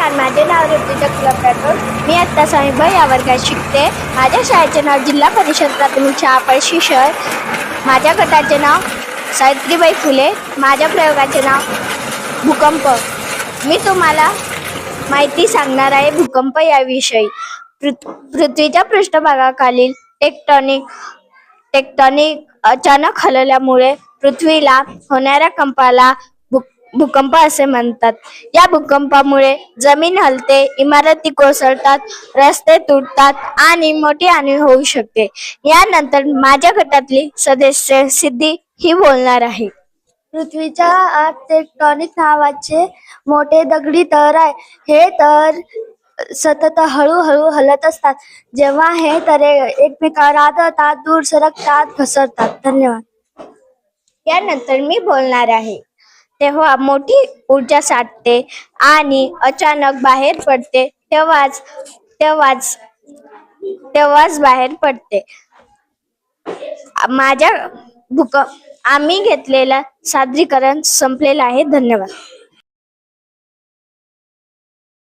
नमस्कार, माझे नाव ऋतुजा कुलकर्णी. मी आत्ता 6वी या वर्गात शिकते. माझ्या शाळेचे नाव जिल्हा परिषद प्राथमिक शाळा पळशी शहर. माझ्या गटाचे नाव सावित्रीबाई फुले. माझ्या प्रयोगाचे नाव भूकंप. मी तुम्हाला माहिती सांगणार आहे भूकंप याविषयी. पृथ्वीच्या पृष्ठभागाखालील टेक्टॉनिक अचानक हलल्यामुळे पृथ्वीला होणाऱ्या कंपाला भूकंप असे म्हणतात. या भूकंपामुळे जमीन हलते, इमारती कोसळतात, रस्ते तुटतात आणि मोठी हानी होऊ शकते. यानंतर माझ्या गटातली सदस्य सिद्धी ही बोलणार आहे. पृथ्वीच्या आत टेक्टॉनिक नावाचे मोठे दगडी थर आहे. हे थर सतत हळूहळू हलत असतात. जेव्हा हे तरे एकमेकावर आदळतात, दूर सरकतात, घसरतात. धन्यवाद. यानंतर मी बोलणार आहे. तेव्हा मोठी ऊर्जा साठते आणि अचानक बाहेर पडते, तेव्हाच बाहेर पडते. आम्ही घेतलेलं सादरीकरण संपलेलं आहे. धन्यवाद.